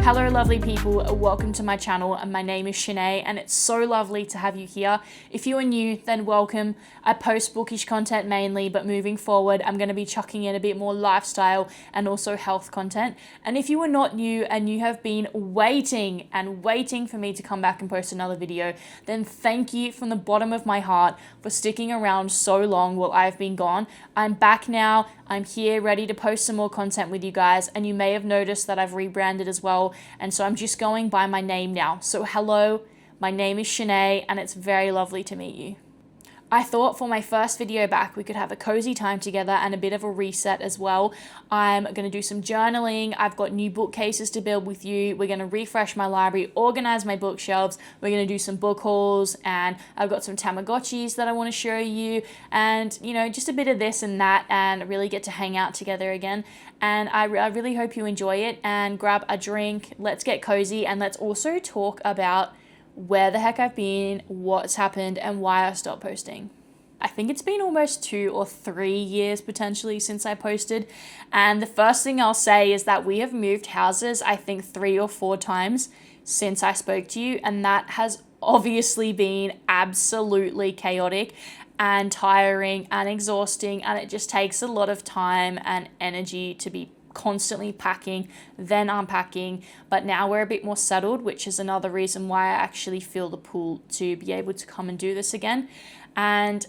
Hello lovely people, welcome to my channel and my name is Shanae and it's so lovely to have you here. If you are new, then welcome. I post bookish content mainly, but moving forward I'm going to be chucking in a bit more lifestyle and also health content. And if you are not new and you have been waiting for me to come back and post another video, then thank you from the bottom of my heart for sticking around so long while I've been gone. I'm back now. I'm here ready to post some more content with you guys, and you may have noticed that I've rebranded as well, and so I'm just going by my name now. So hello, my name is Shanae and it's very lovely to meet you. I thought for my first video back we could have a cozy time together and a bit of a reset as well. I'm going to do some journaling. I've got new bookcases to build with you. We're going to refresh my library, organize my bookshelves. We're going to do some book hauls, and I've got some tamagotchis that I want to show you, and you know, just a bit of this and that, and really get to hang out together again. And I really hope you enjoy it, and grab a drink. Let's get cozy, and let's also talk about where the heck I've been, what's happened, and why I stopped posting. I think it's been almost 2 or 3 years potentially since I posted. And the first thing I'll say is that we have moved houses, I think 3 or 4 times since I spoke to you. And that has obviously been absolutely chaotic and tiring and exhausting. And it just takes a lot of time and energy to be constantly packing, then unpacking. But now we're a bit more settled, which is another reason why I actually feel the pull to be able to come and do this again. And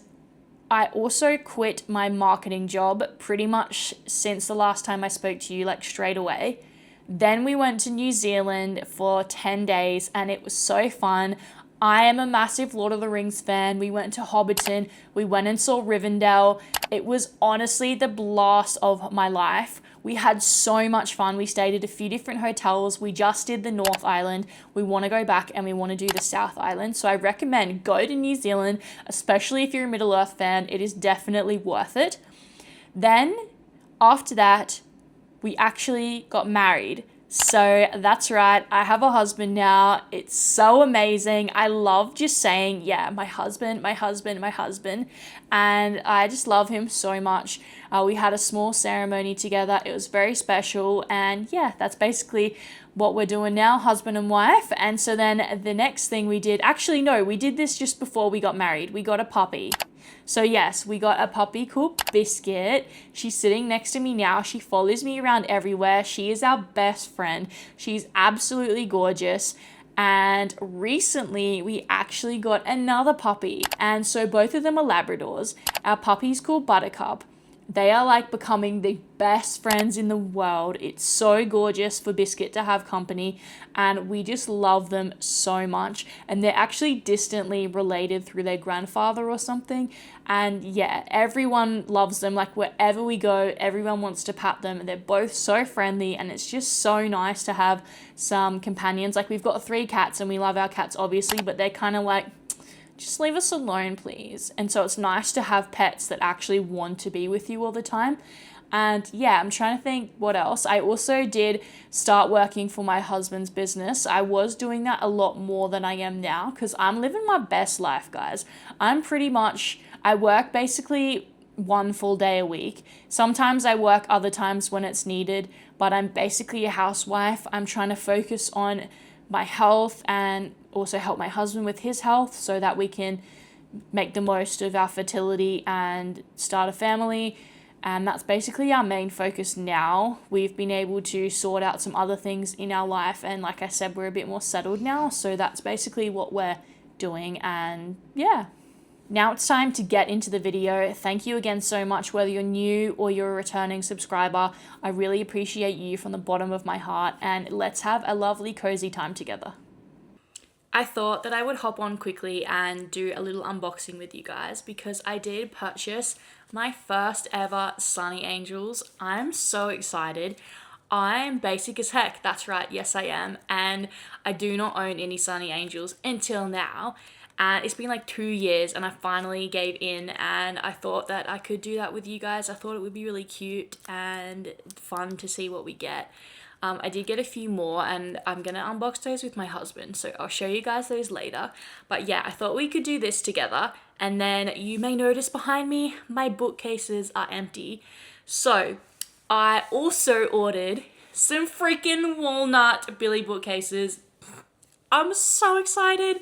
I also quit my marketing job pretty much since the last time I spoke to you, like straight away. Then we went to New Zealand for 10 days and it was so fun. I am a massive Lord of the Rings fan. We went to Hobbiton, we went and saw Rivendell. It was honestly the blast of my life. We had so much fun. We stayed at a few different hotels. We just did the North Island. We want to go back and we want to do the South Island. So I recommend go to New Zealand, especially if you're a Middle Earth fan. It is definitely worth it. Then after that, we actually got married. So that's right, I have a husband now. It's so amazing. I love just saying, yeah, my husband. And I just love him so much. We had a small ceremony together. It was very special. And yeah, that's basically what we're doing now, husband and wife. And so then the next thing we did, actually no, we did this just before we got married. We got a puppy. So yes, we got a puppy called Biscuit. She's sitting next to me now. She follows me around everywhere. She is our best friend. She's absolutely gorgeous. And recently we actually got another puppy. And so both of them are Labradors. Our puppy's called Buttercup. They are like becoming the best friends in the world. It's so gorgeous for Biscuit to have company, and we just love them so much. And they're actually distantly related through their grandfather or something. And yeah, everyone loves them. Like wherever we go, everyone wants to pat them. They're both so friendly, and it's just so nice to have some companions. Like we've got 3 cats and we love our cats obviously, but they're kind of like, just leave us alone, please. And so it's nice to have pets that actually want to be with you all the time. And yeah, I'm trying to think what else. I also did start working for my husband's business. I was doing that a lot more than I am now because I'm living my best life, guys. I work basically 1 full day a week. Sometimes I work other times when it's needed, but I'm basically a housewife. I'm trying to focus on my health and also help my husband with his health so that we can make the most of our fertility and start a family. And that's basically our main focus now. We've been able to sort out some other things in our life, and like I said, we're a bit more settled now, so that's basically what we're doing. And yeah, now it's time to get into the video. Thank you again so much, whether you're new or you're a returning subscriber. I really appreciate you from the bottom of my heart, and let's have a lovely cozy time together. I thought that I would hop on quickly and do a little unboxing with you guys because I did purchase my first ever Sunny Angels. I'm so excited. I'm basic as heck. That's right. Yes, I am. And I do not own any Sunny Angels until now. And it's been like 2 years and I finally gave in, and I thought that I could do that with you guys. I thought it would be really cute and fun to see what we get. I did get a few more and I'm going to unbox those with my husband, so I'll show you guys those later. But yeah, I thought we could do this together. And then you may notice behind me, my bookcases are empty. So I also ordered some freaking walnut Billy bookcases. I'm so excited.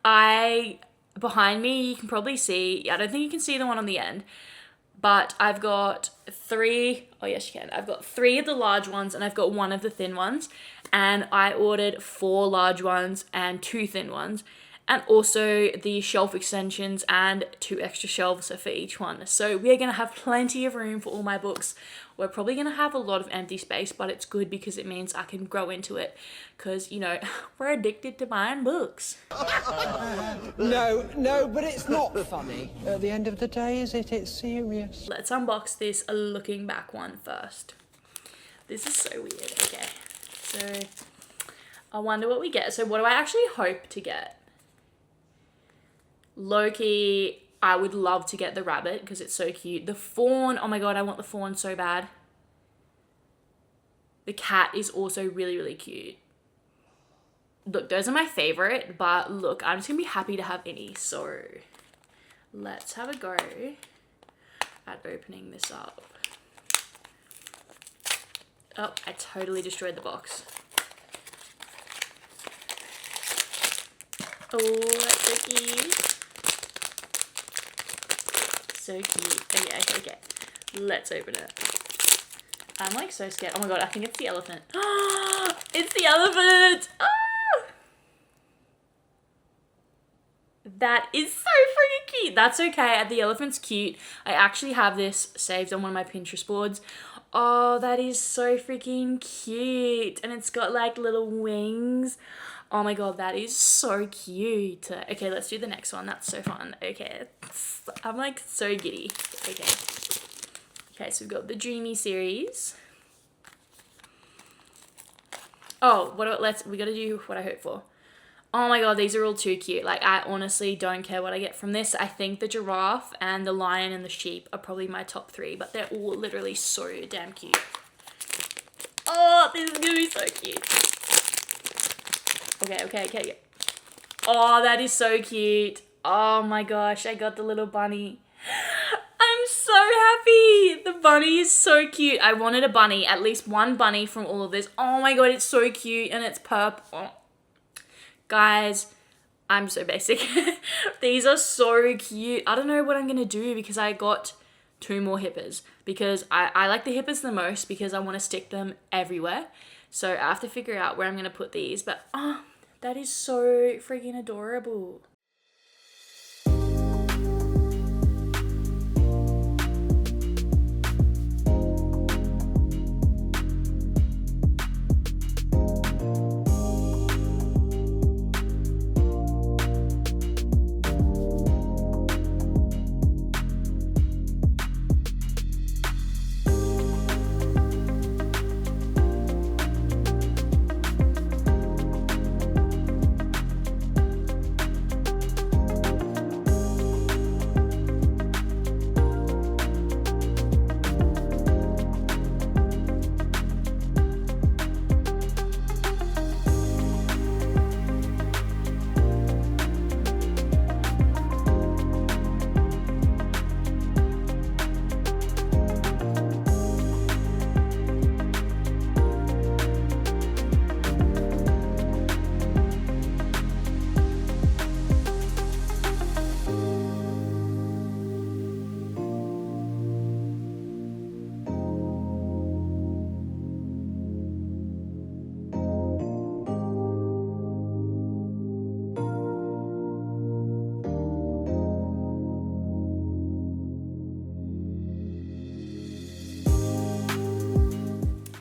Behind me, you can probably see, I don't think you can see the one on the end, but I've got three, oh yes you can, I've got three of the large ones and I've got one of the thin ones, and I ordered 4 large ones and 2 thin ones, and also the shelf extensions and 2 extra shelves for each one. So we're going to have plenty of room for all my books. We're probably going to have a lot of empty space, but it's good because it means I can grow into it, because, you know, we're addicted to buying books. No, but it's not funny. At the end of the day, is it? It's serious. Let's unbox this looking back one first. This is so weird. Okay, so I wonder what we get. So what do I actually hope to get? Low-key, I would love to get the rabbit because it's so cute. The fawn, oh my god, I want the fawn so bad. The cat is also really, really cute. Look, those are my favorite, but look, I'm just gonna be happy to have any. So let's have a go at opening this up. Oh, I totally destroyed the box. Oh, that's so cute. So cute. Okay. Let's open it. I'm like so scared. Oh my god, I think it's the elephant. It's the elephant! Ah! That is so freaking cute. That's okay. The elephant's cute. I actually have this saved on one of my Pinterest boards. Oh, that is so freaking cute. And it's got like little wings. Oh my god, that is so cute. Okay, let's do the next one. That's so fun. Okay, I'm like so giddy. Okay, so we've got the Dreamy series. Oh, we gotta do what I hope for. Oh my god, these are all too cute. Like, I honestly don't care what I get from this. I think the giraffe and the lion and the sheep are probably my top 3, but they're all literally so damn cute. Oh, this is gonna be so cute. Okay. Oh, that is so cute. Oh my gosh, I got the little bunny. I'm so happy. The bunny is so cute. I wanted a bunny, at least one bunny from all of this. Oh my god, it's so cute and it's purple. Oh. Guys, I'm so basic. These are so cute. I don't know what I'm going to do because I got 2 more hippos because I like the hippos the most because I want to stick them everywhere. So I have to figure out where I'm going to put these. But oh, that is so freaking adorable.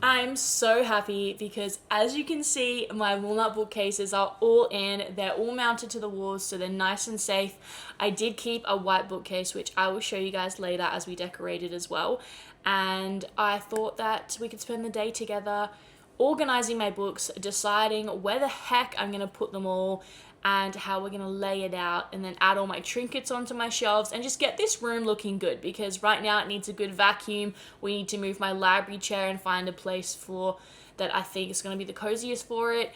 I'm so happy because as you can see, my walnut bookcases are all in. They're all mounted to the walls, so they're nice and safe. I did keep a white bookcase, which I will show you guys later as we decorate it as well. And I thought that we could spend the day together organizing my books, deciding where the heck I'm going to put them all, and how we're going to lay it out, and then add all my trinkets onto my shelves and just get this room looking good, because right now it needs a good vacuum. We need to move my library chair and find a place for that I think is going to be the coziest for it.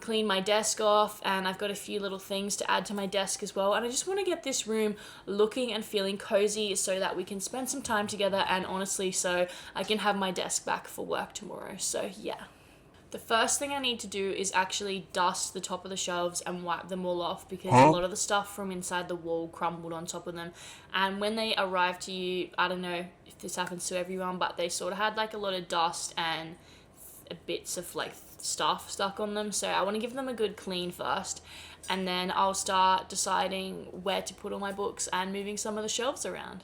Clean my desk off, and I've got a few little things to add to my desk as well, and I just want to get this room looking and feeling cozy so that we can spend some time together, and honestly so I can have my desk back for work tomorrow. So yeah. The first thing I need to do is actually dust the top of the shelves and wipe them all off, because a lot of the stuff from inside the wall crumbled on top of them. And when they arrive to you, I don't know if this happens to everyone, but they sort of had like a lot of dust and bits of like stuff stuck on them. So I want to give them a good clean first, and then I'll start deciding where to put all my books and moving some of the shelves around.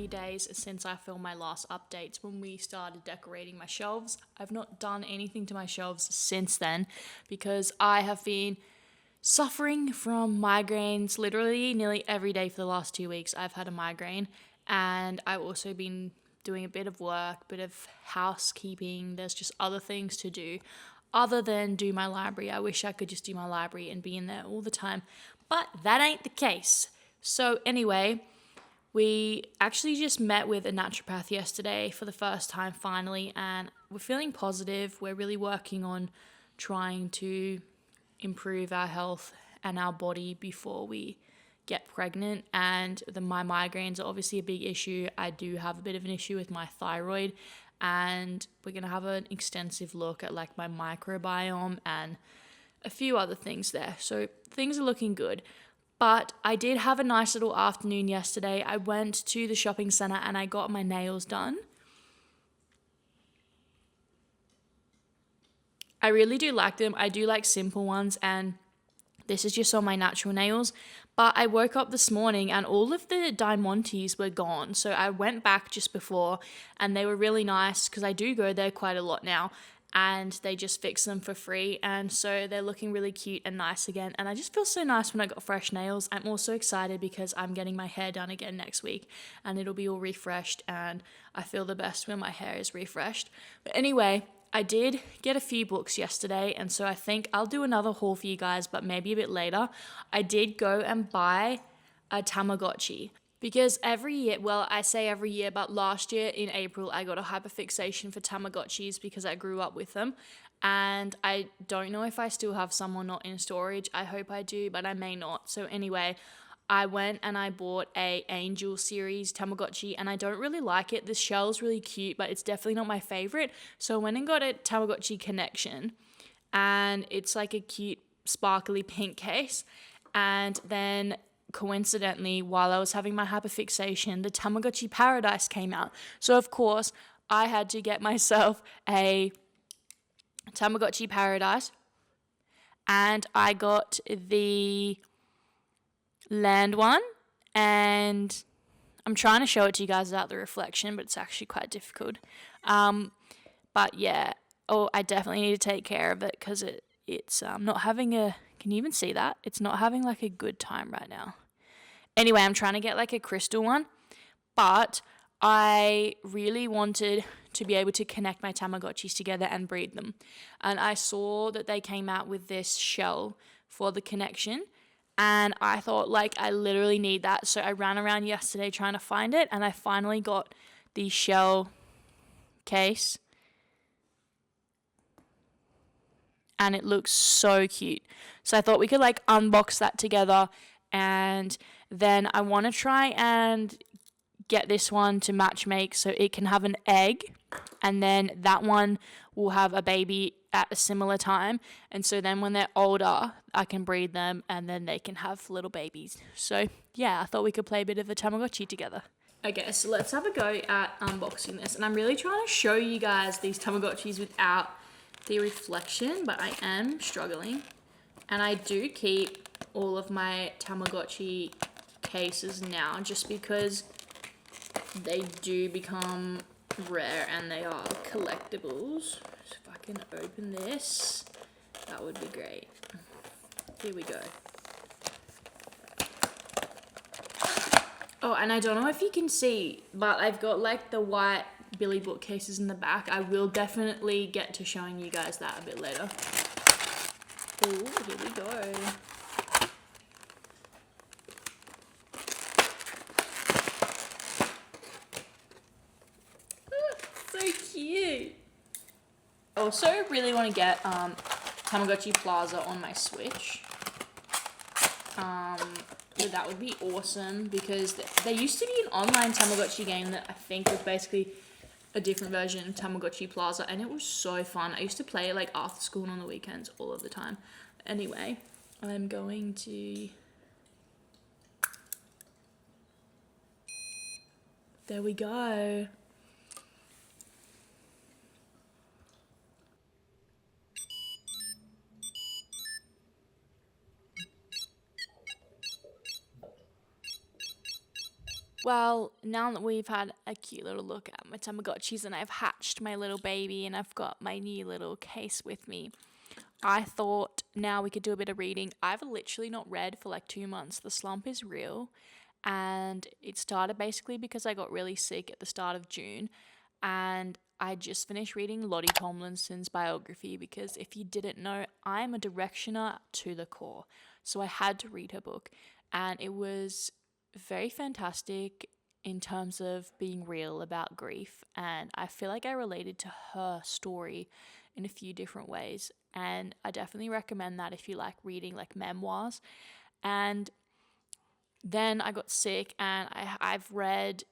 Days since I filmed my last updates when we started decorating my shelves. I've not done anything to my shelves since then because I have been suffering from migraines literally nearly every day for the last 2 weeks. I've had a migraine, and I've also been doing a bit of work, bit of housekeeping. There's just other things to do other than do my library. I wish I could just do my library and be in there all the time, but that ain't the case. So anyway, we actually just met with a naturopath yesterday for the first time finally, and we're feeling positive. We're really working on trying to improve our health and our body before we get pregnant. And my migraines are obviously a big issue. I do have a bit of an issue with my thyroid, and we're going to have an extensive look at like my microbiome and a few other things there. So things are looking good. But I did have a nice little afternoon yesterday. I went to the shopping center and I got my nails done. I really do like them. I do like simple ones, and this is just on my natural nails. But I woke up this morning and all of the diamantes were gone. So I went back just before and they were really nice because I do go there quite a lot now. And they just fix them for free, and so they're looking really cute and nice again, and I just feel so nice when I got fresh nails. I'm also excited because I'm getting my hair done again next week, and it'll be all refreshed, and I feel the best when my hair is refreshed. But anyway, I did get a few books yesterday, and so I think I'll do another haul for you guys, but maybe a bit later. I did go and buy a Tamagotchi. Because every year, well, I say every year, but last year in April, I got a hyperfixation for Tamagotchis because I grew up with them. And I don't know if I still have some or not in storage. I hope I do, but I may not. So anyway, I went and I bought a Angel series Tamagotchi, and I don't really like it. The shell's really cute, but it's definitely not my favorite. So I went and got a Tamagotchi Connection, and it's like a cute sparkly pink case. And then coincidentally, while I was having my hyperfixation, the Tamagotchi Paradise came out. So of course, I had to get myself a Tamagotchi Paradise, and I got the land one, and I'm trying to show it to you guys without the reflection, but it's actually quite difficult. But yeah, I definitely need to take care of it because it's not having a, can you even see that? It's not having like a good time right now. Anyway, I'm trying to get like a crystal one, but I really wanted to be able to connect my Tamagotchis together and breed them. And I saw that they came out with this shell for the connection, and I thought like I literally need that. So I ran around yesterday trying to find it, and I finally got the shell case. And it looks so cute. So I thought we could like unbox that together, and then I want to try and get this one to match make so it can have an egg, and then that one will have a baby at a similar time, and so then when they're older I can breed them and then they can have little babies. So yeah, I thought we could play a bit of a Tamagotchi together. Okay, so let's have a go at unboxing this, and I'm really trying to show you guys these Tamagotchis without the reflection, but I am struggling. And I do keep all of my Tamagotchi cases now just because they do become rare and they are collectibles. So if I can open this, that would be great. Here we go. Oh, and I don't know if you can see, but I've got like the white Billy bookcases in the back. I will definitely get to showing you guys that a bit later. Oh, here we go. So cute. I also really want to get Tamagotchi Plaza on my Switch. That would be awesome because there used to be an online Tamagotchi game that I think was basically a different version of Tamagotchi Plaza, and it was so fun. I used to play it like after school and on the weekends all of the time. Anyway, I'm going to... There we go. Well, now that we've had a cute little look at my Tamagotchis and I've hatched my little baby and I've got my new little case with me, I thought now we could do a bit of reading. I've literally not read for like 2 months. The slump is real, and it started basically because I got really sick at the start of June, and I just finished reading Lottie Tomlinson's biography because if you didn't know, I'm a directioner to the core. So I had to read her book, and it was very fantastic in terms of being real about grief, and I feel like I related to her story in a few different ways. And I definitely recommend that if you like reading like memoirs. And then I got sick, and I've read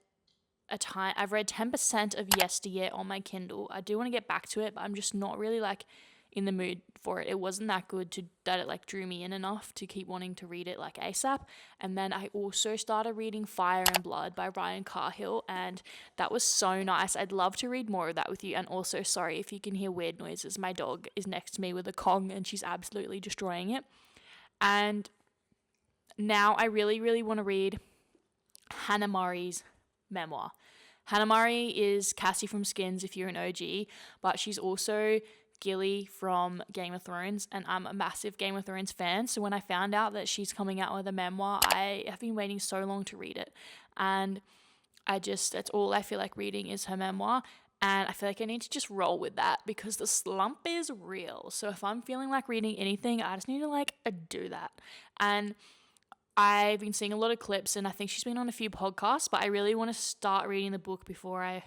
10% of Yesteryear on my Kindle. I do want to get back to it, but I'm just not really like in the mood for it. It wasn't that good that it like drew me in enough to keep wanting to read it like ASAP. And then I also started reading Fire and Blood by Ryan Carhill, and that was so nice. I'd love to read more of that with you. And also, sorry if you can hear weird noises. My dog is next to me with a Kong, and she's absolutely destroying it. And now I really, really want to read Hannah Murray's memoir. Hannah Murray is Cassie from Skins if you're an OG, but she's also Gilly from Game of Thrones, and I'm a massive Game of Thrones fan. So when I found out that she's coming out with a memoir, I have been waiting so long to read it. And that's all I feel like reading is her memoir. And I feel like I need to just roll with that because the slump is real. So if I'm feeling like reading anything, I just need to do that. And I've been seeing a lot of clips, and I think she's been on a few podcasts, but I really want to start reading the book before I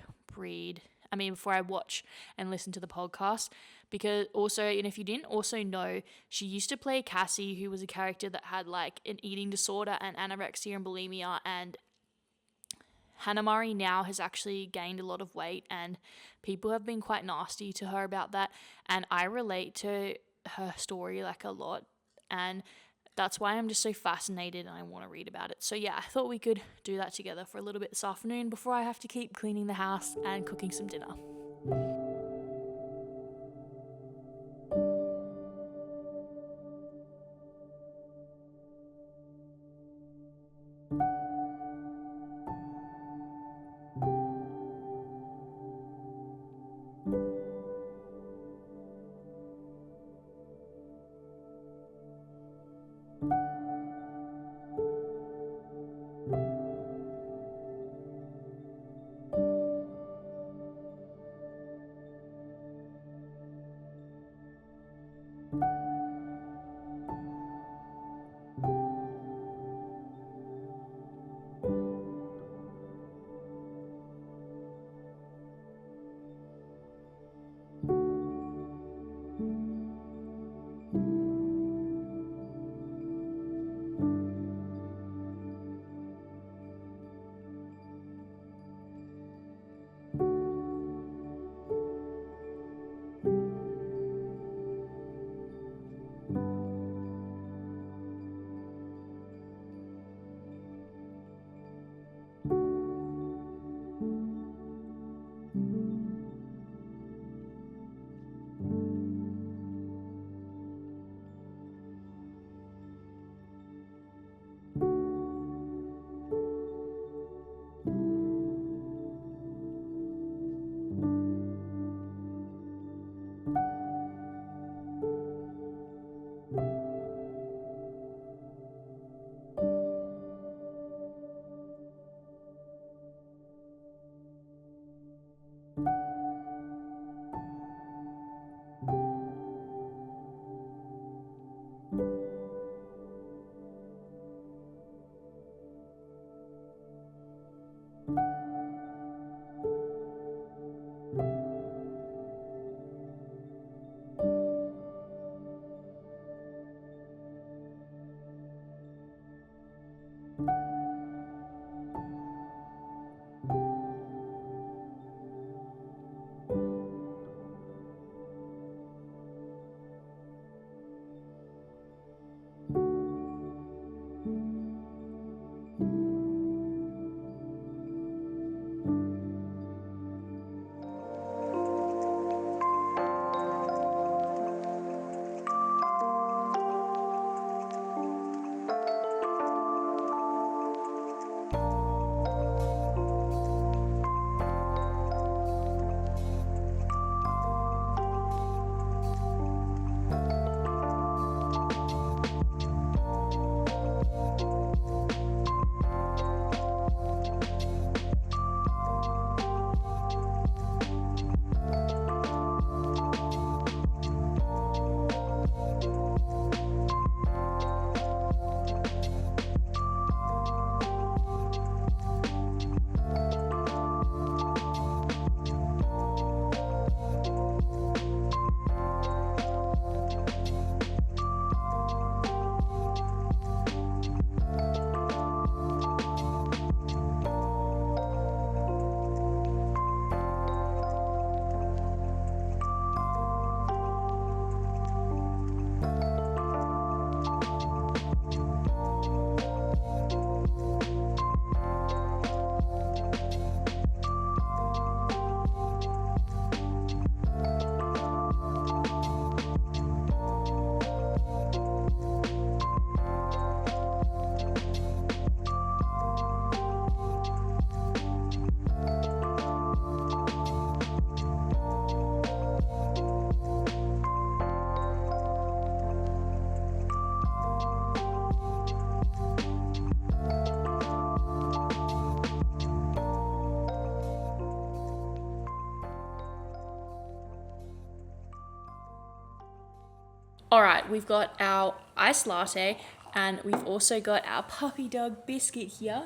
watch and listen to the podcast. Because also, and if you didn't also know, she used to play Cassie, who was a character that had like an eating disorder and anorexia and bulimia, and Hannah Murray now has actually gained a lot of weight, and people have been quite nasty to her about that, and I relate to her story like a lot, and that's why I'm just so fascinated and I want to read about it. So yeah, I thought we could do that together for a little bit this afternoon before I have to keep cleaning the house and cooking some dinner. All right, we've got our iced latte and we've also got our puppy dog biscuit here.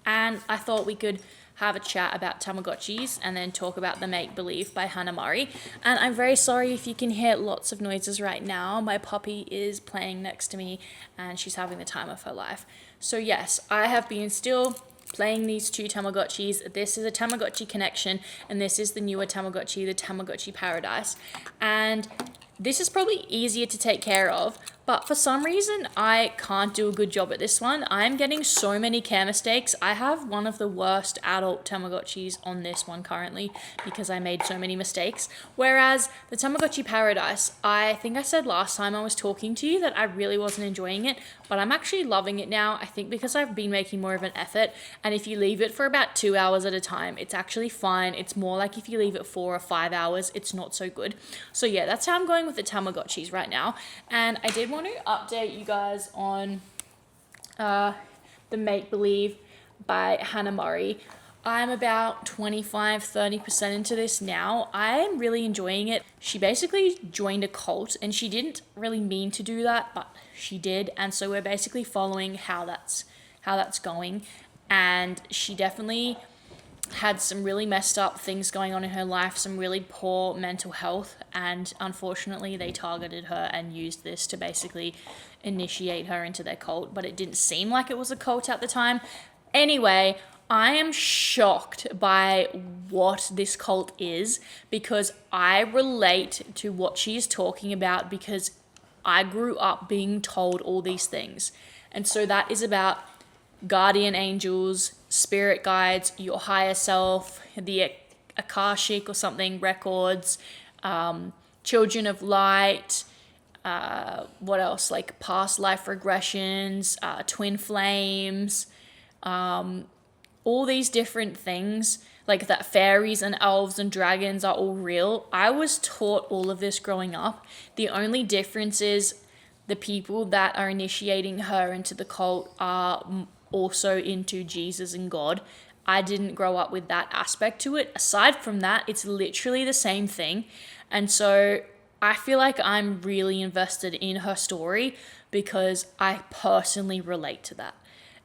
And I thought we could have a chat about Tamagotchis and then talk about The Make Believe by Hannah Murray. And I'm very sorry if you can hear lots of noises right now. My puppy is playing next to me and she's having the time of her life. So yes, I have been still playing these two Tamagotchis. This is a Tamagotchi Connection and this is the newer Tamagotchi, the Tamagotchi Paradise. And this is probably easier to take care of, but for some reason I can't do a good job at this one. I'm getting so many care mistakes. I have one of the worst adult Tamagotchis on this one currently because I made so many mistakes. Whereas the Tamagotchi Paradise, I think I said last time I was talking to you that I really wasn't enjoying it, but I'm actually loving it now. I think because I've been making more of an effort, and if you leave it for about 2 hours at a time, it's actually fine. It's more like if you leave it 4 or 5 hours, it's not so good. So yeah, that's how I'm going with the Tamagotchis right now. And I did want to update you guys on The Make Believe by Hannah Murray. I'm about 25-30% into this now. I am really enjoying it. She basically joined a cult and she didn't really mean to do that, but she did. And so we're basically following how that's going. And she definitely had some really messed up things going on in her life, some really poor mental health, and unfortunately they targeted her and used this to basically initiate her into their cult, but it didn't seem like it was a cult at the time. Anyway, I am shocked by what this cult is because I relate to what she's talking about because I grew up being told all these things. And so that is about guardian angels, spirit guides, your higher self, the Akashic or something, records, children of light, what else, like past life regressions, twin flames, all these different things, like that fairies and elves and dragons are all real. I was taught all of this growing up. The only difference is the people that are initiating her into the cult are also into Jesus and God. I didn't grow up with that aspect to it. Aside from that, it's literally the same thing. And so I feel like I'm really invested in her story because I personally relate to that.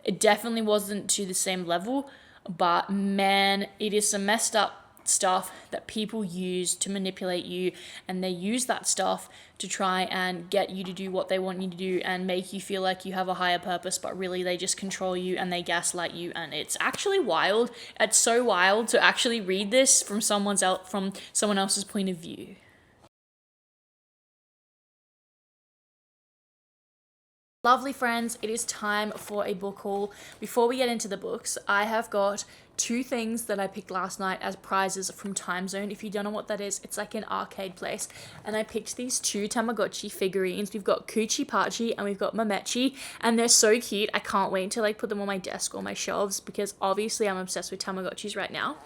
It definitely wasn't to the same level, but man, it is some messed up stuff that people use to manipulate you, and they use that stuff to try and get you to do what they want you to do and make you feel like you have a higher purpose, but really they just control you and they gaslight you. And it's actually wild. It's so wild to actually read this from someone else's point of view. Lovely friends, it is time for a book haul. Before we get into the books, I have got 2 things that I picked last night as prizes from Time Zone. If you don't know what that is, it's like an arcade place. And I picked these 2 Tamagotchi figurines. We've got Coochie Pachi and we've got Mamechi, and they're so cute. I can't wait to put them on my desk or my shelves because obviously I'm obsessed with Tamagotchis right now.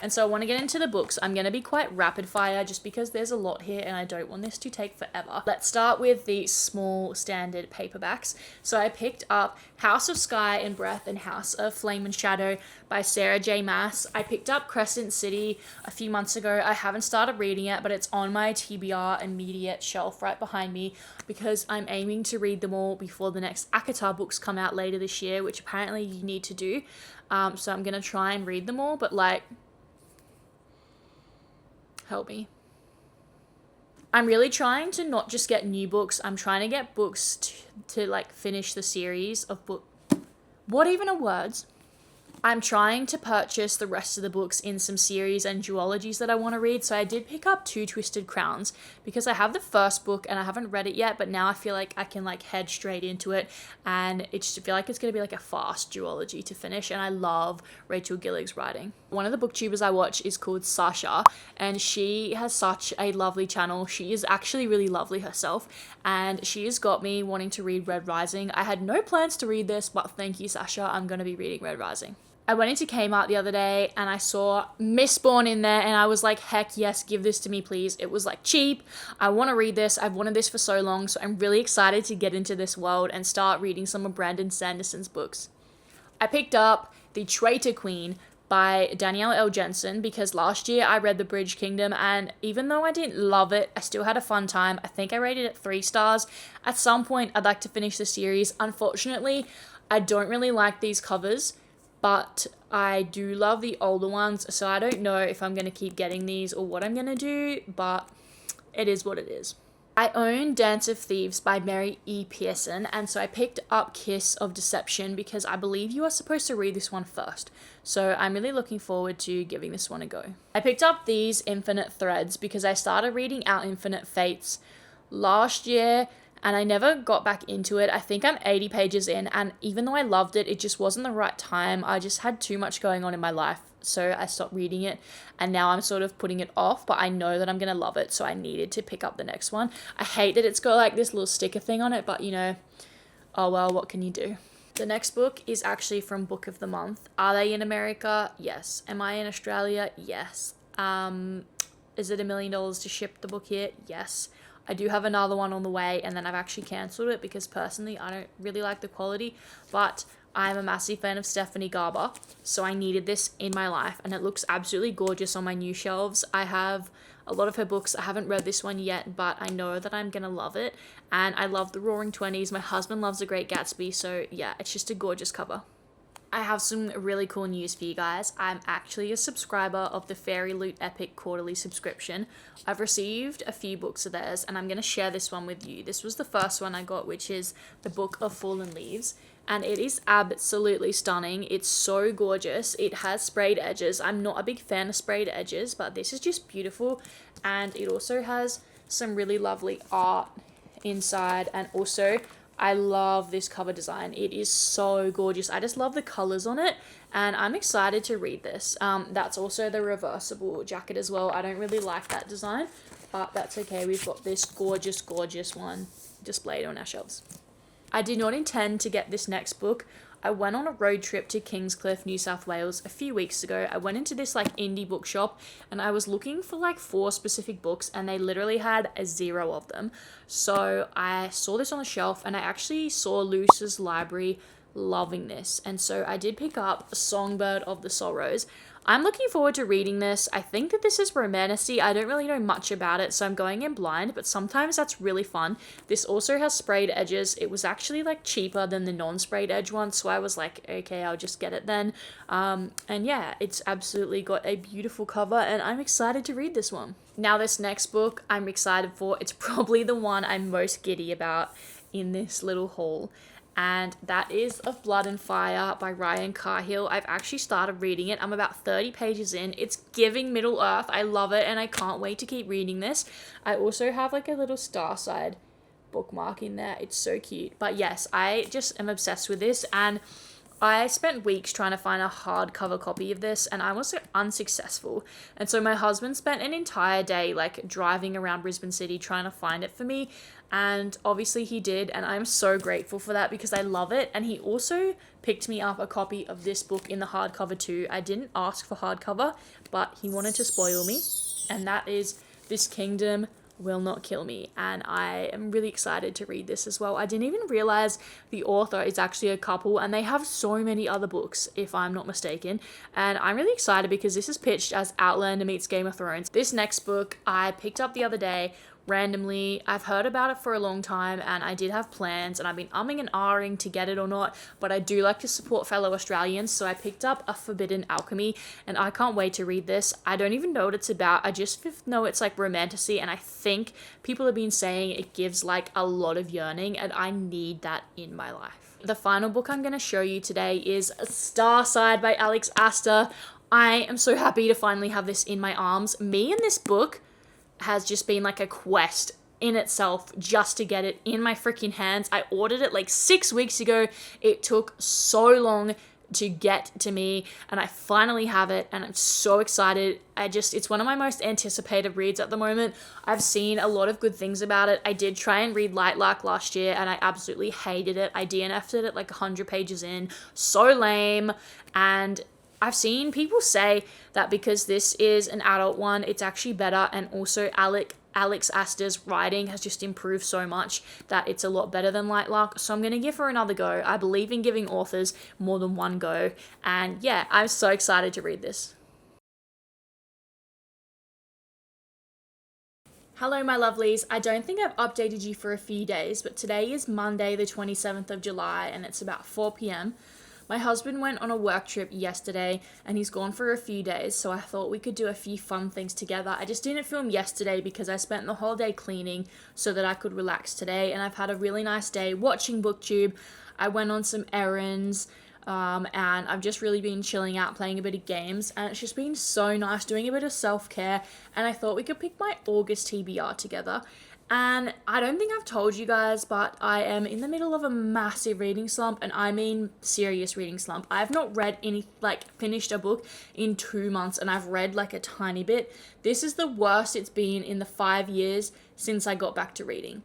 And so I want to get into the books. I'm going to be quite rapid fire just because there's a lot here and I don't want this to take forever. Let's start with the small standard paperbacks. So I picked up House of Sky and Breath and House of Flame and Shadow by Sarah J. Maas. I picked up Crescent City a few months ago. I haven't started reading it, but it's on my TBR immediate shelf right behind me because I'm aiming to read them all before the next ACOTAR books come out later this year, which apparently you need to do. So I'm going to try and read them all, but help me. I'm really trying to not just get new books. I'm trying to get books to finish the series of book. What even are words? I'm trying to purchase the rest of the books in some series and duologies that I want to read. So I did pick up 2 Twisted Crowns because I have the first book and I haven't read it yet, but now I feel like I can head straight into it, and I feel like it's going to be a fast duology to finish, and I love Rachel Gillig's writing. One of the booktubers I watch is called Sasha, and she has such a lovely channel. She is actually really lovely herself, and she has got me wanting to read Red Rising. I had no plans to read this, but thank you, Sasha. I'm going to be reading Red Rising. I went into Kmart the other day and I saw Mistborn in there and I was like, heck yes, give this to me please. It was cheap. I want to read this. I've wanted this for so long, so I'm really excited to get into this world and start reading some of Brandon Sanderson's books. I picked up The Traitor Queen by Danielle L. Jensen, because last year I read The Bridge Kingdom, and even though I didn't love it, I still had a fun time. I think I rated it 3 stars. At some point, I'd like to finish the series. Unfortunately, I don't really like these covers, but I do love the older ones, so I don't know if I'm going to keep getting these or what I'm going to do, but it is what it is. I own Dance of Thieves by Mary E. Pearson, and so I picked up Kiss of Deception because I believe you are supposed to read this one first. So I'm really looking forward to giving this one a go. I picked up these Infinite Threads because I started reading Our Infinite Fates last year, and I never got back into it. I think I'm 80 pages in, and even though I loved it, it just wasn't the right time. I just had too much going on in my life, so I stopped reading it, and now I'm sort of putting it off, but I know that I'm gonna love it, so I needed to pick up the next one. I hate that it's got like this little sticker thing on it, but you know, oh well, what can you do? The next book is actually from Book of the Month. Are they in America? Yes. Am I in Australia? Yes. Is it $1 million to ship the book here? Yes. I do have another one on the way, and then I've actually cancelled it because personally I don't really like the quality, but I'm a massive fan of Stephanie Garber, so I needed this in my life, and it looks absolutely gorgeous on my new shelves. I have a lot of her books. I haven't read this one yet, but I know that I'm gonna love it, and I love the Roaring Twenties. My husband loves The Great Gatsby, so yeah, it's just a gorgeous cover. I have some really cool news for you guys. I'm actually a subscriber of the Fairy Loot Epic quarterly subscription. I've received a few books of theirs, and I'm going to share this one with you. This was the first one I got, which is The Book of Fallen Leaves, and it is absolutely stunning. It's so gorgeous. It has sprayed edges. I'm not a big fan of sprayed edges, but this is just beautiful, and it also has some really lovely art inside, and also I love this cover design. It is so gorgeous. I just love the colors on it, and I'm excited to read this. That's also the reversible jacket as well. I don't really like that design, but that's okay. We've got this gorgeous, gorgeous one displayed on our shelves. I did not intend to get this next book. I went on a road trip to Kingscliff, New South Wales a few weeks ago. I went into this like indie bookshop, and I was looking for like 4 specific books, and they literally had 0 of them. So I saw this on the shelf, and I actually saw Luce's library loving this. And so I did pick up Songbird of the Sorrows. I'm looking forward to reading this. I think that this is romantasy. I don't really know much about it, so I'm going in blind, but sometimes that's really fun. This also has sprayed edges. It was actually like cheaper than the non-sprayed edge one, so I was like, okay, I'll just get it then. And yeah, it's absolutely got a beautiful cover, and I'm excited to read this one. Now this next book I'm excited for. It's probably the one I'm most giddy about in this little haul, and that is Of Blood and Fire by Ryan Cahill. I've actually started reading it. I'm about 30 pages in. It's giving Middle Earth. I love it, and I can't wait to keep reading this. I also have like a little Starside bookmark in there. It's so cute. But yes, I just am obsessed with this, and I spent weeks trying to find a hardcover copy of this, and I was unsuccessful. And so my husband spent an entire day like driving around Brisbane City trying to find it for me, and obviously he did, and I'm so grateful for that because I love it. And he also picked me up a copy of this book in the hardcover too. I didn't ask for hardcover, but he wanted to spoil me, and that is This Kingdom Will Not Kill Me, and I am really excited to read this as well. I didn't even realize the author is actually a couple, and they have so many other books, if I'm not mistaken, and I'm really excited because this is pitched as Outlander meets Game of Thrones. This next book I picked up the other day randomly. I've heard about it for a long time, and I did have plans, and I've been umming and ahhing to get it or not, but I do like to support fellow Australians, so I picked up A Forbidden Alchemy, and I can't wait to read this. I don't even know what it's about. I just know it's like romantasy, and I think people have been saying it gives like a lot of yearning, and I need that in my life. The final book I'm going to show you today is Starside by Alex Astor. I am so happy to finally have this in my arms. Me and this book has just been like a quest in itself just to get it in my freaking hands. I ordered it like 6 weeks ago. It took so long to get to me, and I finally have it, and I'm so excited. It's one of my most anticipated reads at the moment. I've seen a lot of good things about it. I did try and read Lightlark last year, and I absolutely hated it. I DNF'd it at like 100 pages in. So lame. And I've seen people say that because this is an adult one, it's actually better, and also Alex Aster's writing has just improved so much that it's a lot better than Light Luck. So I'm going to give her another go. I believe in giving authors more than one go. And yeah, I'm so excited to read this. Hello, my lovelies. I don't think I've updated you for a few days, but today is Monday, the 27th of July, and it's about 4 p.m. My husband went on a work trip yesterday and he's gone for a few days, so I thought we could do a few fun things together. I just didn't film yesterday because I spent the whole day cleaning so that I could relax today, and I've had a really nice day watching BookTube. I went on some errands. And I've just really been chilling out, playing a bit of games, and it's just been so nice doing a bit of self-care. And I thought we could pick my August TBR together. And I don't think I've told you guys, but I am in the middle of a massive reading slump, and I mean serious reading slump. I've not read finished a book in 2 months, and I've read like a tiny bit. This is the worst it's been in the 5 years since I got back to reading.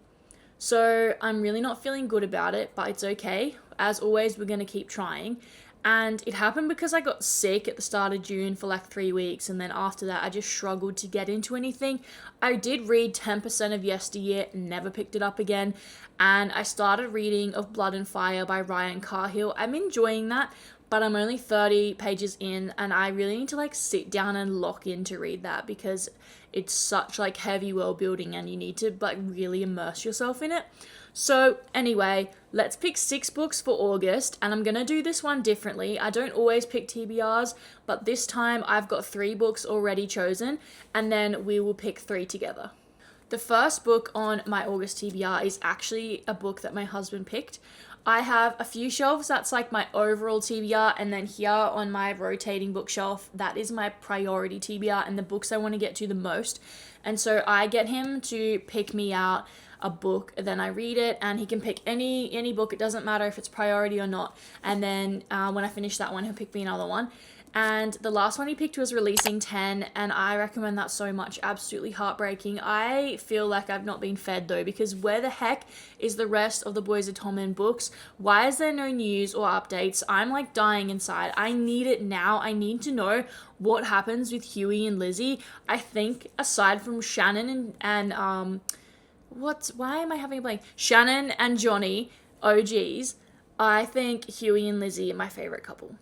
So I'm really not feeling good about it, but it's okay. As always, we're going to keep trying. And it happened because I got sick at the start of June for like 3 weeks, and then after that I just struggled to get into anything. I did read 10% of Yesteryear, never picked it up again, and I started reading Of Blood and Fire by Ryan Cahill. I'm enjoying that, but I'm only 30 pages in, and I really need to like sit down and lock in to read that because it's such like heavy world building and you need to like really immerse yourself in it. So anyway, let's pick 6 books for August, and I'm going to do this one differently. I don't always pick TBRs, but this time I've got 3 books already chosen, and then we will pick 3 together. The first book on my August TBR is actually a book that my husband picked. I have a few shelves, that's like my overall TBR, and then here on my rotating bookshelf, that is my priority TBR and the books I want to get to the most. And so I get him to pick me out a book, then I read it, and he can pick any book. It doesn't matter if it's priority or not. And then when I finish that one, he'll pick me another one. And the last one he picked was Releasing 10, and I recommend that so much. Absolutely heartbreaking. I feel like I've not been fed though, because where the heck is the rest of the Boys of Tommen books? Why is there no news or updates? I'm like dying inside. I need it now. I need to know what happens with Huey and Lizzie. I think aside from Shannon and why am I having a blank? Shannon and Johnny, OGs, I think Huey and Lizzie are my favorite couple.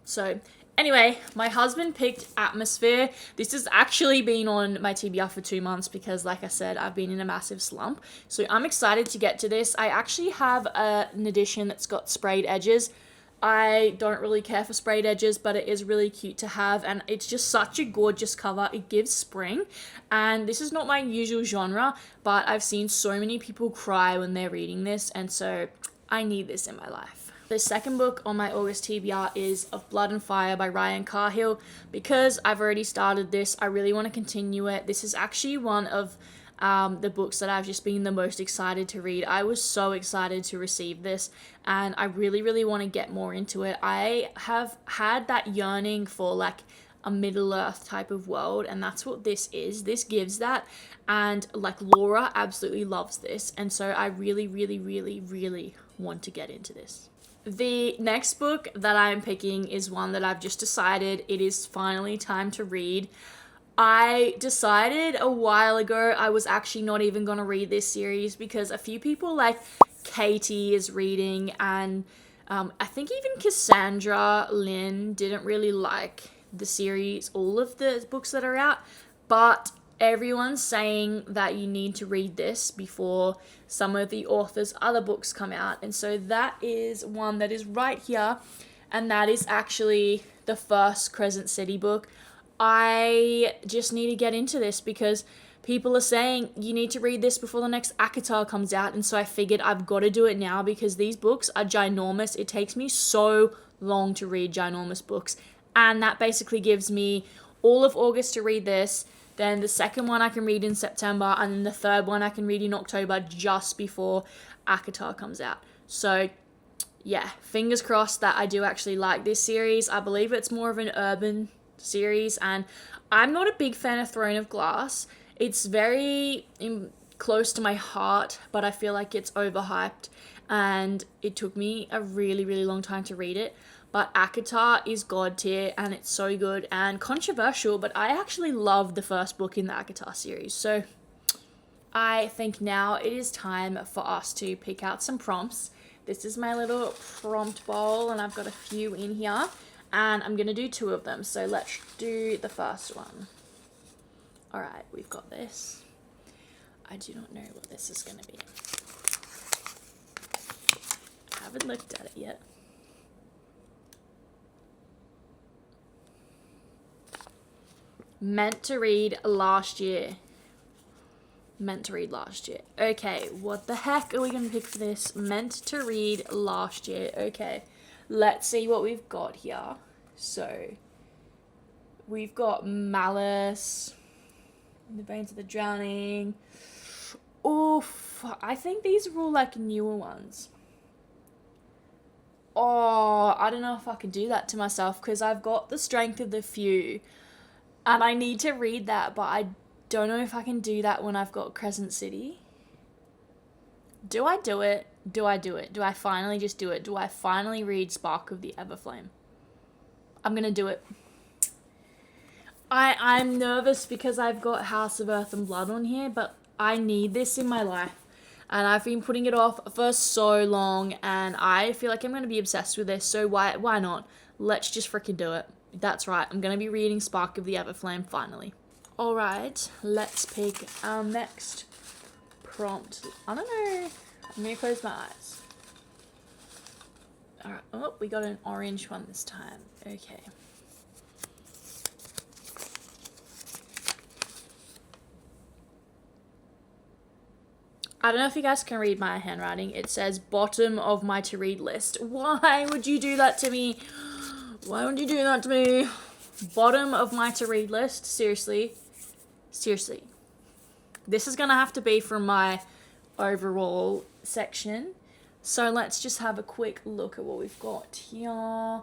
So anyway, my husband picked Atmosphere. This has actually been on my TBR for 2 months because, like I said, I've been in a massive slump. So I'm excited to get to this. I actually have an edition that's got sprayed edges. I don't really care for sprayed edges, but it is really cute to have, and it's just such a gorgeous cover. It gives spring, and this is not my usual genre, but I've seen so many people cry when they're reading this, and so I need this in my life. The second book on my August TBR is Of Blood and Fire by Ryan Cahill. Because I've already started this, I really want to continue it. This is actually one of the books that I've just been the most excited to read. I was so excited to receive this, and I really, really want to get more into it. I have had that yearning for like a Middle Earth type of world, and that's what this is. This gives that, and like Laura absolutely loves this, and so I really, really, really, really want to get into this. The next book that I'm picking is one that I've just decided it is finally time to read. I decided a while ago I was actually not even going to read this series because a few people like Katie is reading, and I think even Cassandra Lynn didn't really like the series, all of the books that are out, but everyone's saying that you need to read this before some of the author's other books come out, and so that is one that is right here, and that is actually the first Crescent City book. I just need to get into this because people are saying you need to read this before the next ACOTAR comes out, and so I figured I've got to do it now because these books are ginormous. It takes me so long to read ginormous books, and that basically gives me all of August to read this. Then the second one I can read in September, and then the third one I can read in October just before ACOTAR comes out. So yeah, fingers crossed that I do actually like this series. I believe it's more of an urban series, and I'm not a big fan of Throne of Glass. It's very close to my heart, but I feel like it's overhyped, and it took me a really, really long time to read it. But ACOTAR is god tier, and it's so good and controversial, but I actually loved the first book in the ACOTAR series. So I think now it is time for us to pick out some prompts. This is my little prompt bowl, and I've got a few in here, and I'm going to do 2 of them. So let's do the first one. All right, we've got this. I do not know what this is going to be. I haven't looked at it yet. Meant to read last year. Meant to read last year. Okay, what the heck are we going to pick for this? Meant to read last year. Okay, let's see what we've got here. So, we've got Malice, In the Veins of the Drowning. Oof, I think these are all like newer ones. Oh, I don't know if I can do that to myself because I've got The Strength of the Few and I need to read that, but I don't know if I can do that when I've got Crescent City. Do I do it? Do I do it? Do I finally just do it? Do I finally read Spark of the Everflame? I'm gonna do it. I'm nervous because I've got House of Earth and Blood on here, but I need this in my life. And I've been putting it off for so long, and I feel like I'm gonna be obsessed with this, so why not? Let's just freaking do it. That's right, I'm gonna be reading Spark of the Everflame finally. Alright, let's pick our next prompt. I don't know. I'm gonna close my eyes. Alright, oh, we got an orange one this time. Okay. I don't know if you guys can read my handwriting. It says bottom of my to read list. Why would you do that to me? Why would you do that to me? Bottom of my to read list? Seriously? Seriously. This is going to have to be from my overall section. So let's just have a quick look at what we've got here.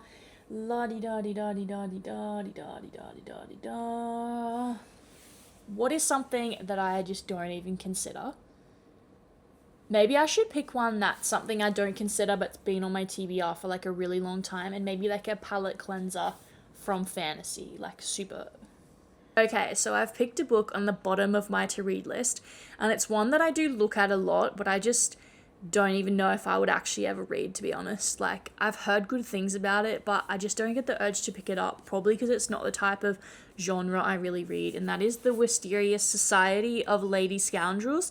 La-di-da-di-da-di-da-di-da-di-da-di-da-di-da. What is something that I just don't even consider? Maybe I should pick one that's something I don't consider but's been on my TBR for like a really long time, and maybe like a palette cleanser from fantasy, like super. Okay, so I've picked a book on the bottom of my to read list, and it's one that I do look at a lot, but I just don't even know if I would actually ever read, to be honest. Like, I've heard good things about it, but I just don't get the urge to pick it up, probably because it's not the type of genre I really read, and that is The Wisteria Society of Lady Scoundrels.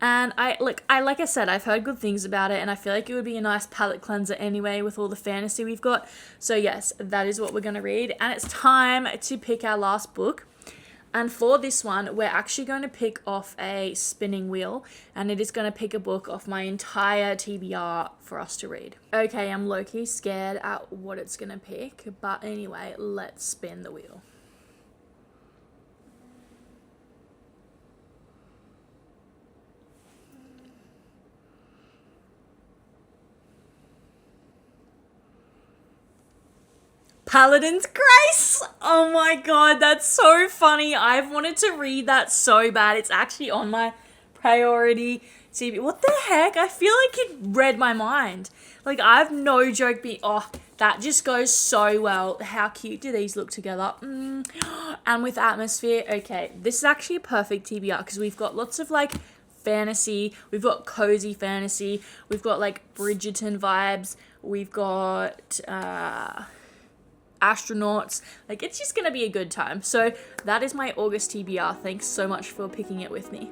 And like I said, I've heard good things about it, and I feel like it would be a nice palette cleanser anyway with all the fantasy we've got. So yes, that is what we're going to read, and it's time to pick our last book. And for this one, we're actually going to pick off a spinning wheel, and it is going to pick a book off my entire TBR for us to read. Okay, I'm low-key scared at what it's going to pick, but anyway, let's spin the wheel. Paladin's Grace! Oh my god, that's so funny. I've wanted to read that so bad. It's actually on my priority TV. What the heck? I feel like it read my mind. Like, I've no joke that just goes so well. How cute do these look together? And with atmosphere, okay, this is actually a perfect TBR because we've got lots of like fantasy, we've got cozy fantasy, we've got like Bridgerton vibes, we've got astronauts. Like, it's just gonna be a good time. So that is my August TBR. Thanks so much for picking it with me.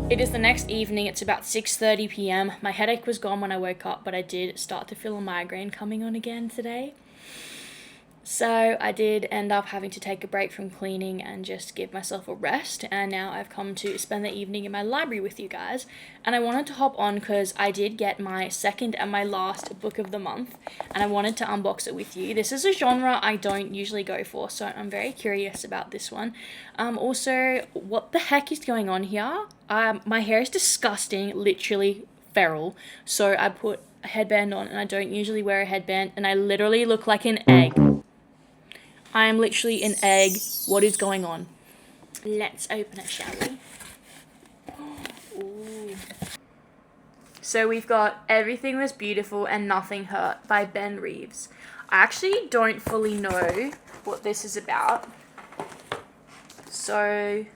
It is the next evening. It's about 6:30 p.m. My headache was gone when I woke up, but I did start to feel a migraine coming on again today. So I did end up having to take a break from cleaning and just give myself a rest. And now I've come to spend the evening in my library with you guys. And I wanted to hop on because I did get my second and my last book of the month. And I wanted to unbox it with you. This is a genre I don't usually go for, so I'm very curious about this one. Also, what the heck is going on here? My hair is disgusting, literally feral. So I put a headband on, and I don't usually wear a headband, and I literally look like an egg. I am literally an egg. What is going on? Let's open it, shall we? Ooh. So we've got Everything Was Beautiful and Nothing Hurt by Ben Reeves. I actually don't fully know what this is about. So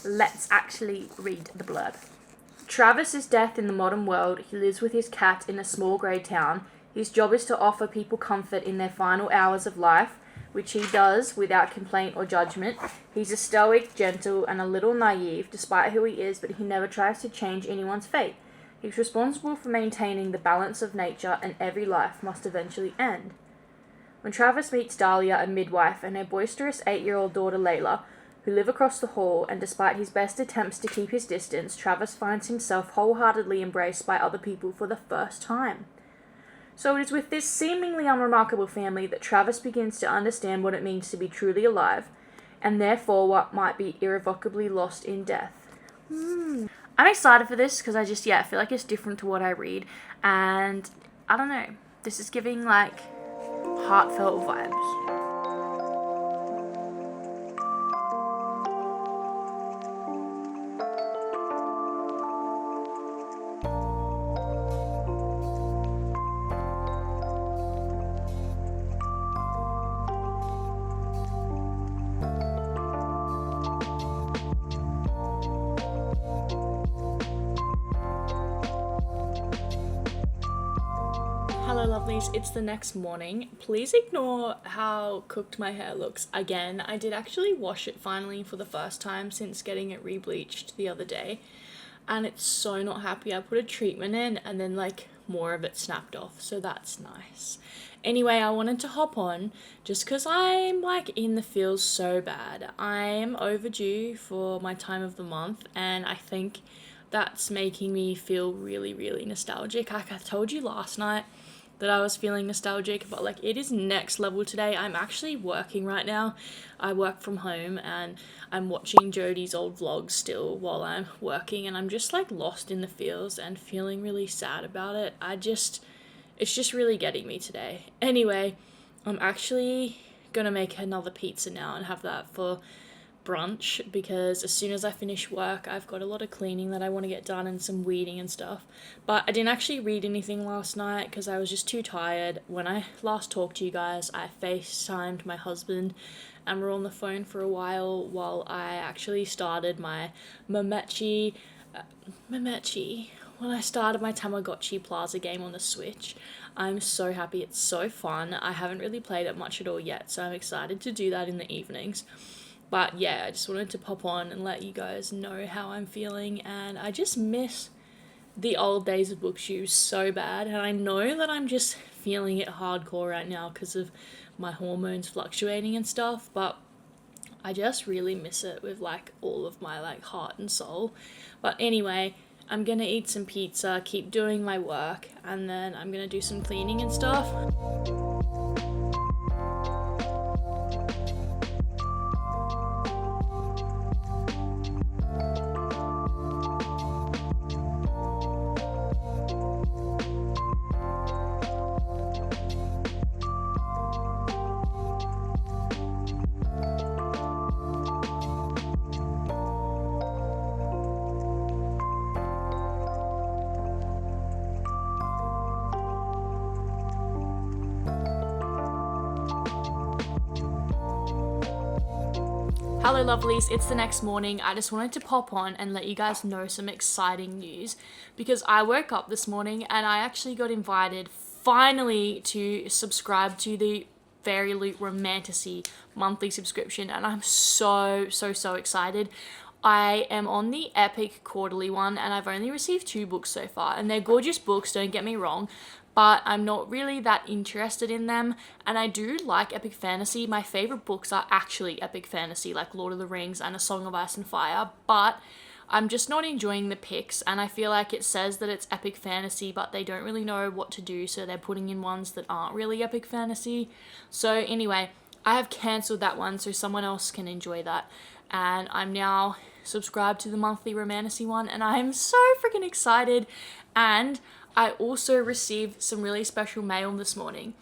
let's actually read the blurb. Travis's death in the modern world. He lives with his cat in a small grey town. His job is to offer people comfort in their final hours of life, which he does without complaint or judgment. He's a stoic, gentle, and a little naive, despite who he is, but he never tries to change anyone's fate. He's responsible for maintaining the balance of nature, and every life must eventually end. When Travis meets Dahlia, a midwife, and her boisterous 8-year-old daughter Layla, who live across the hall, and despite his best attempts to keep his distance, Travis finds himself wholeheartedly embraced by other people for the first time. So it is with this seemingly unremarkable family that Travis begins to understand what it means to be truly alive, and therefore what might be irrevocably lost in death. I'm excited for this because I feel like it's different to what I read, and I don't know, this is giving like heartfelt vibes. Hello lovelies, it's the next morning. Please ignore how cooked my hair looks again. I did actually wash it finally for the first time since getting it re-bleached the other day, and it's so not happy. I put a treatment in and then like more of it snapped off, so that's nice. Anyway, I wanted to hop on just because I'm like in the feels so bad. I'm overdue for my time of the month, and I think that's making me feel really, really nostalgic. Like I told you last night that I was feeling nostalgic, but like it is next level today. I'm actually working right now. I work from home and I'm watching Jodie's old vlogs still while I'm working, and I'm just like lost in the feels and feeling really sad about it. It's just really getting me today. Anyway, I'm actually gonna make another pizza now and have that for brunch, because as soon as I finish work I've got a lot of cleaning that I want to get done and some weeding and stuff. But I didn't actually read anything last night because I was just too tired. When I last talked to you guys, I FaceTimed my husband and we're on the phone for a while I actually started my Mamechi when I started my Tamagotchi Plaza game on the Switch. I'm so happy. It's so fun. I haven't really played it much at all yet, so I'm excited to do that in the evenings. But yeah, I just wanted to pop on and let you guys know how I'm feeling, and I just miss the old days of bookshelves so bad, and I know that I'm just feeling it hardcore right now because of my hormones fluctuating and stuff, but I just really miss it with like all of my like heart and soul. But anyway, I'm gonna eat some pizza, keep doing my work, and then I'm gonna do some cleaning and stuff. Hello lovelies, it's the next morning. I just wanted to pop on and let you guys know some exciting news, because I woke up this morning and I actually got invited finally to subscribe to the Fairy Loot Romantasy monthly subscription, and I'm so excited. I am on the Epic quarterly one, and I've only received 2 books so far, and they're gorgeous books, don't get me wrong, but I'm not really that interested in them. And I do like epic fantasy. My favorite books are actually epic fantasy, like Lord of the Rings and A Song of Ice and Fire, but I'm just not enjoying the picks, and I feel like it says that it's epic fantasy, but they don't really know what to do, so they're putting in ones that aren't really epic fantasy. So anyway, I have cancelled that one so someone else can enjoy that, and I'm now subscribed to the monthly Romantasy one, and I'm so freaking excited. And I also received some really special mail this morning.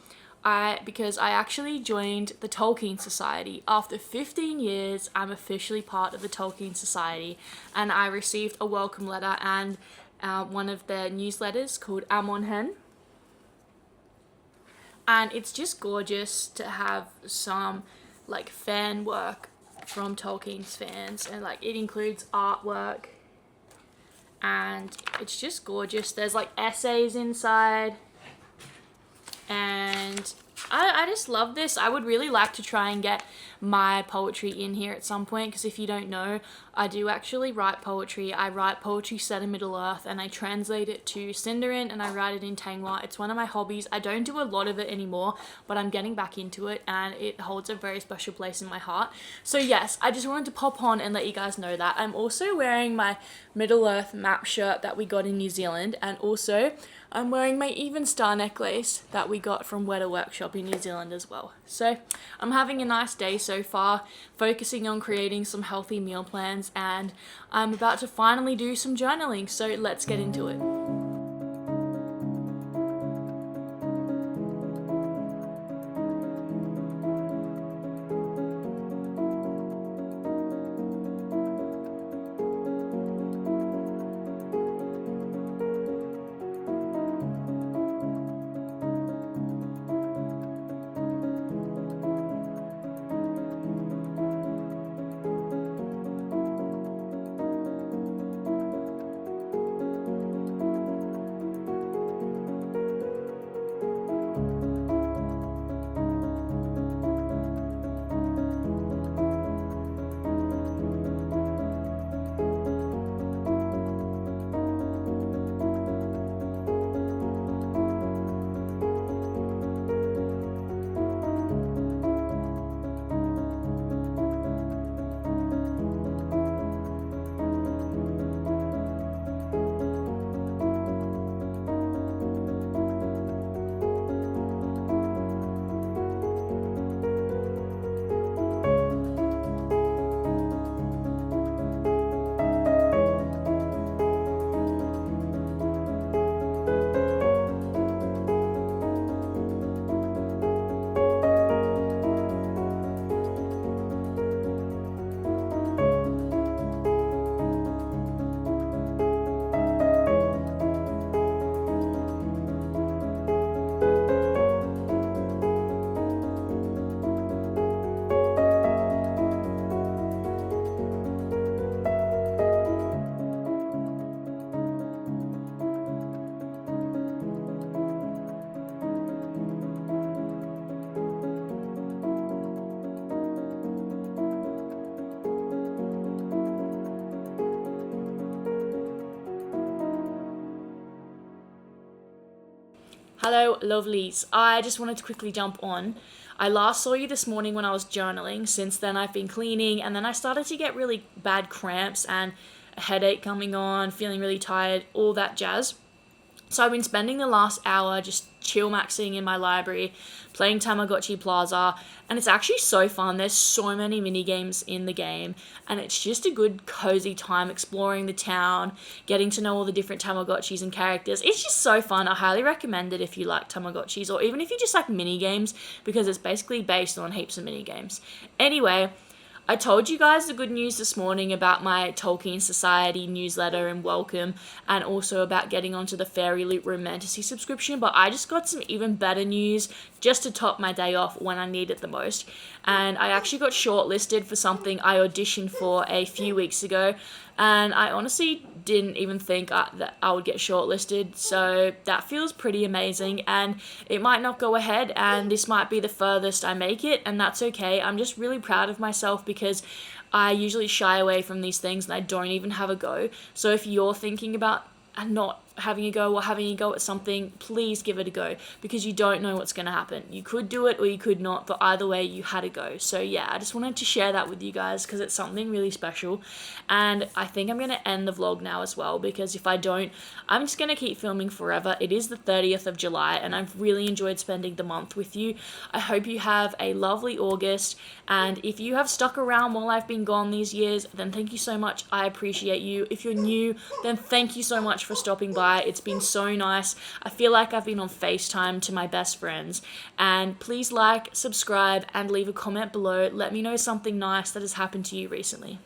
Because I actually joined the Tolkien Society. After 15 years, I'm officially part of the Tolkien Society, and I received a welcome letter and one of their newsletters called Amonhen. And it's just gorgeous to have some like fan work from Tolkien's fans, and like it includes artwork, and it's just gorgeous. There's like essays inside, and I just love this. I would really like to try and get my poetry in here at some point, because if you don't know, I do actually write poetry. I write poetry set in Middle Earth, and I translate it to Sindarin, and I write it in Tangwa. It's one of my hobbies. I don't do a lot of it anymore, but I'm getting back into it, and it holds a very special place in my heart. So yes, I just wanted to pop on and let you guys know that. I'm also wearing my Middle Earth map shirt that we got in New Zealand, and also I'm wearing my Even Star necklace that we got from Weta Workshop in New Zealand as well. So I'm having a nice day so far, focusing on creating some healthy meal plans, and I'm about to finally do some journaling, so let's get into it. Hello, lovelies. I just wanted to quickly jump on. I last saw you this morning when I was journaling. Since then, I've been cleaning, and then I started to get really bad cramps and a headache coming on, feeling really tired, all that jazz. So I've been spending the last hour just chill maxing in my library, playing Tamagotchi Plaza, and it's actually so fun. There's so many mini games in the game, and it's just a good cozy time exploring the town, getting to know all the different Tamagotchis and characters. It's just so fun. I highly recommend it if you like Tamagotchis, or even if you just like mini games, because it's basically based on heaps of mini games. Anyway, I told you guys the good news this morning about my Tolkien Society newsletter and welcome, and also about getting onto the Fairy Loot Romantasy subscription, but I just got some even better news just to top my day off when I need it the most. And I actually got shortlisted for something I auditioned for a few weeks ago, and I honestly didn't even think that I would get shortlisted, so that feels pretty amazing. And it might not go ahead, and this might be the furthest I make it, and that's okay. I'm just really proud of myself because I usually shy away from these things and I don't even have a go. So if you're thinking about not having a go or having a go at something, please give it a go, because you don't know what's going to happen. You could do it or you could not, but either way you had a go. So yeah, I just wanted to share that with you guys because it's something really special. And I think I'm going to end the vlog now as well, because if I don't, I'm just going to keep filming forever. It is the 30th of July and I've really enjoyed spending the month with you. I hope you have a lovely August, and if you have stuck around while I've been gone these years, then thank you so much. I appreciate you. If you're new, then thank you so much for stopping by. It's been so nice. I feel like I've been on FaceTime to my best friends. And please like, subscribe, and leave a comment below. Let me know something nice that has happened to you recently.